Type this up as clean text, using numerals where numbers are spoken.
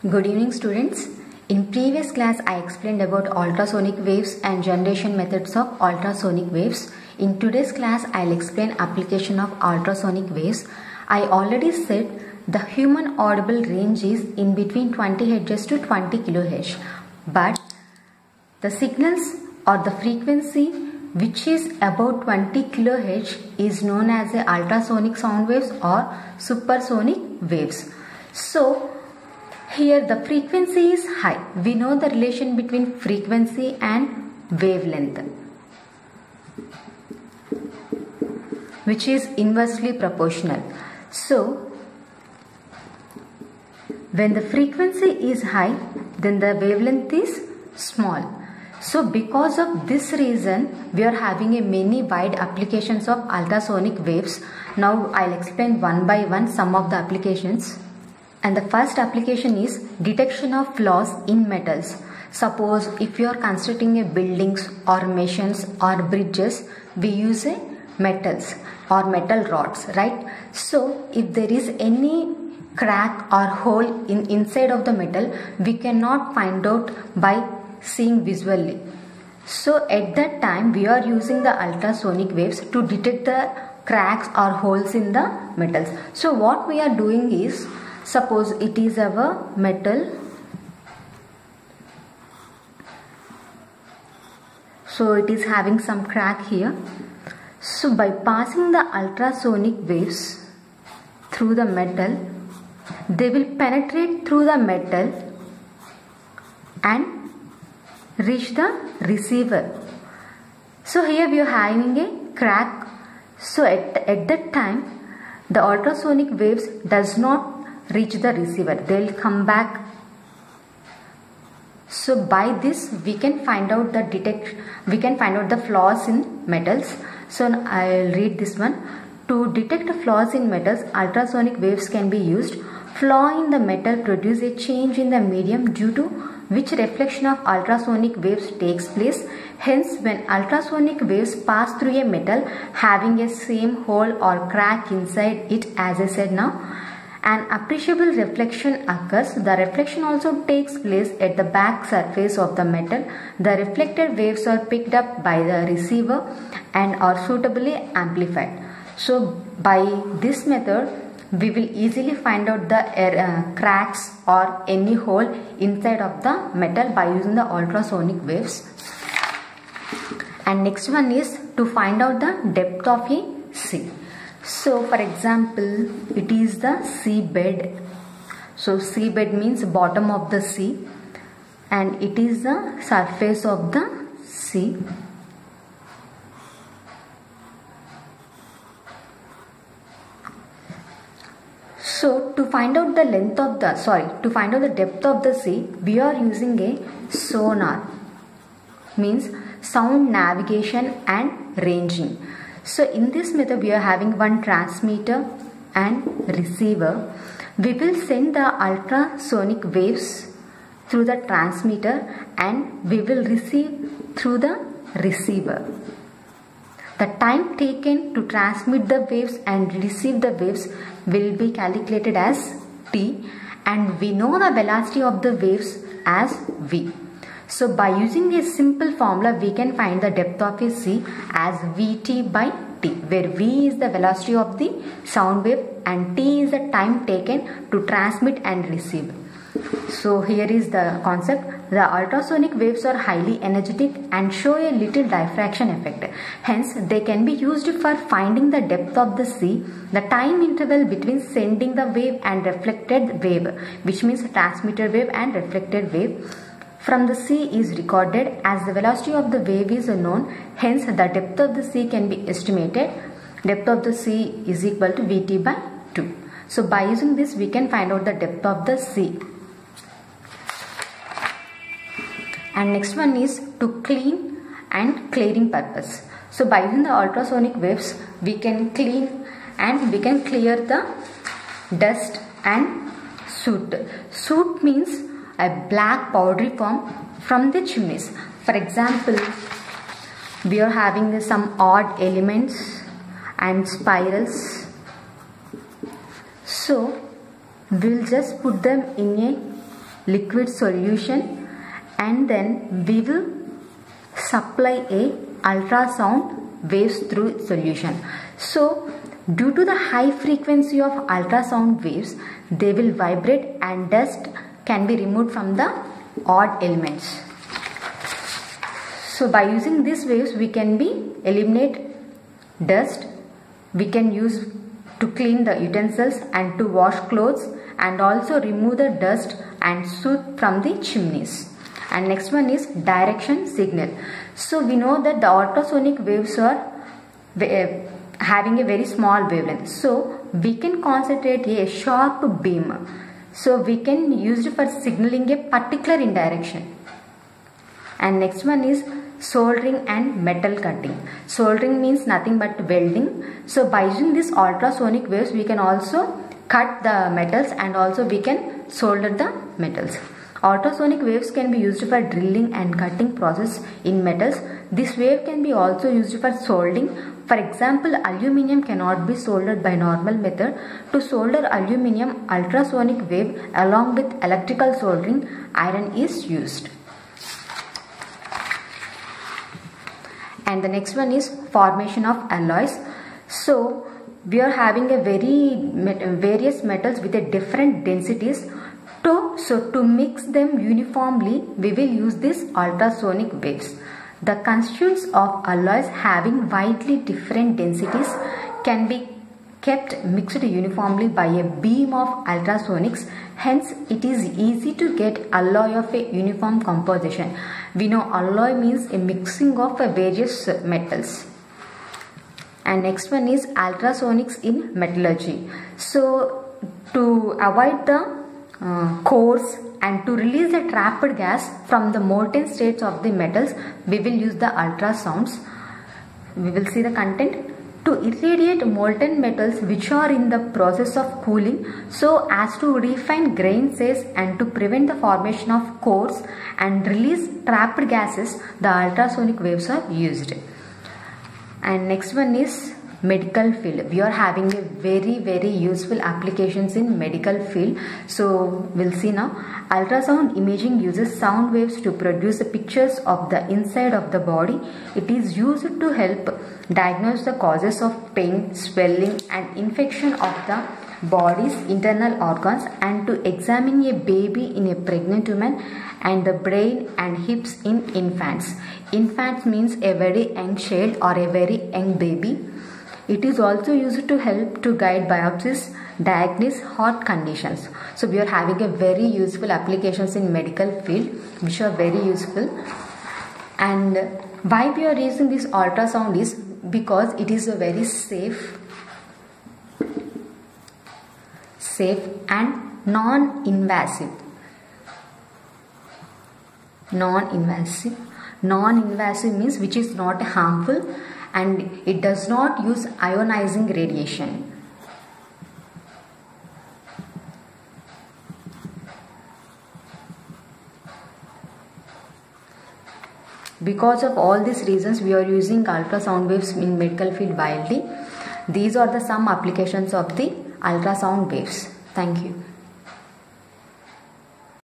Good evening students. In previous class I explained about ultrasonic waves and generation methods of ultrasonic waves. In today's class I'll explain application of ultrasonic waves. I already said the human audible range is in between 20 Hz to 20 kHz. But the signals or the frequency which is about 20 kHz is known as the ultrasonic sound waves or supersonic waves. So here the frequency is high. We know the relation between frequency and wavelength, which is inversely proportional. So when the frequency is high, then the wavelength is small. So because of this reason, we are having a many wide applications of ultrasonic waves. Now I'll explain one by one some of the applications. And the first application is detection of flaws in metals. Suppose if you are constructing a buildings or machines or bridges, we use a metals or metal rods, right? So if there is any crack or hole inside of the metal, we cannot find out by seeing visually. So at that time we are using the ultrasonic waves to detect the cracks or holes in the metals. So what we are doing is, suppose it is our metal. So it is having some crack here. So by passing the ultrasonic waves through the metal, they will penetrate through the metal and reach the receiver. So here we are having a crack. So at that time the ultrasonic waves does not reach the receiver, they will come back. So by this we can find out the flaws in metals. So I'll read this one. To detect flaws in metals, ultrasonic waves can be used. Flaw in the metal produce a change in the medium due to which reflection of ultrasonic waves takes place. Hence, when ultrasonic waves pass through a metal having a same hole or crack inside it, as I said now, an appreciable reflection occurs. The reflection also takes place at the back surface of the metal. The reflected waves are picked up by the receiver and are suitably amplified. So by this method we will easily find out the cracks or any hole inside of the metal by using the ultrasonic waves. And next one is to find out the depth of a sea. So for example, it is the seabed. So seabed means bottom of the sea, and it is the surface of the sea. So to find out the depth of the sea, we are using a sonar, means sound navigation and ranging. So in this method we are having one transmitter and receiver. We will send the ultrasonic waves through the transmitter and we will receive through the receiver. The time taken to transmit the waves and receive the waves will be calculated as t, and we know the velocity of the waves as v. So by using a simple formula we can find the depth of a sea as Vt by t, where v is the velocity of the sound wave and t is the time taken to transmit and receive. So here is the concept. The ultrasonic waves are highly energetic and show a little diffraction effect. Hence they can be used for finding the depth of the sea. The time interval between sending the wave and reflected wave, which means transmitted wave and reflected wave, from the sea is recorded. As the velocity of the wave is known, hence the depth of the sea can be estimated. Depth of the sea is equal to Vt by 2. So by using this we can find out the depth of the sea. And next one is to clean and clearing purpose. So by using the ultrasonic waves we can clean and we can clear the dust and soot. Soot means a black powdery form from the chimneys. For example, we are having some odd elements and spirals. So we'll just put them in a liquid solution, and then we will supply a ultrasound waves through solution. So due to the high frequency of ultrasound waves, they will vibrate and dust can be removed from the odd elements. So by using these waves, we can eliminate dust. We can use to clean the utensils and to wash clothes, and also remove the dust and soot from the chimneys. And next one is direction signal. So we know that the ultrasonic waves are having a very small wavelength. So we can concentrate a sharp beam. So we can use it for signaling a particular direction. And next one is soldering and metal cutting. Soldering means nothing but welding. So by using these ultrasonic waves, we can also cut the metals, and also we can solder the metals. Ultrasonic waves can be used for drilling and cutting process in metals. This wave can be also used for soldering. For example, aluminium cannot be soldered by normal method. To solder aluminium, ultrasonic wave along with electrical soldering iron is used. And the next one is formation of alloys. So we are having a various metals with a different densities. So to mix them uniformly, we will use these ultrasonic waves. The constituents of alloys having widely different densities can be kept mixed uniformly by a beam of ultrasonics. Hence, it is easy to get alloy of a uniform composition. We know alloy means a mixing of various metals. And next one is ultrasonics in metallurgy. So to avoid the cores and to release the trapped gas from the molten states of the metals, we will use the ultrasounds. We will see the content. To irradiate molten metals which are in the process of cooling, so as to refine grain size and to prevent the formation of cores and release trapped gases, the ultrasonic waves are used. And next one is medical field. We are having a very useful applications in medical field. So we'll see now. Ultrasound imaging uses sound waves to produce the pictures of the inside of the body. It is used to help diagnose the causes of pain, swelling and infection of the body's internal organs, and to examine a baby in a pregnant woman and the brain and hips in infants. Infants means a very young child or a very young baby. It is also used to help to guide biopsies, diagnose heart conditions. So we are having a very useful applications in medical field which are very useful. And why we are using this ultrasound is because it is a very safe and non-invasive. Non-invasive means which is not harmful, and it does not use ionizing radiation. Because of all these reasons, we are using ultrasound waves in medical field widely. These are the some applications of the ultrasound waves. Thank you.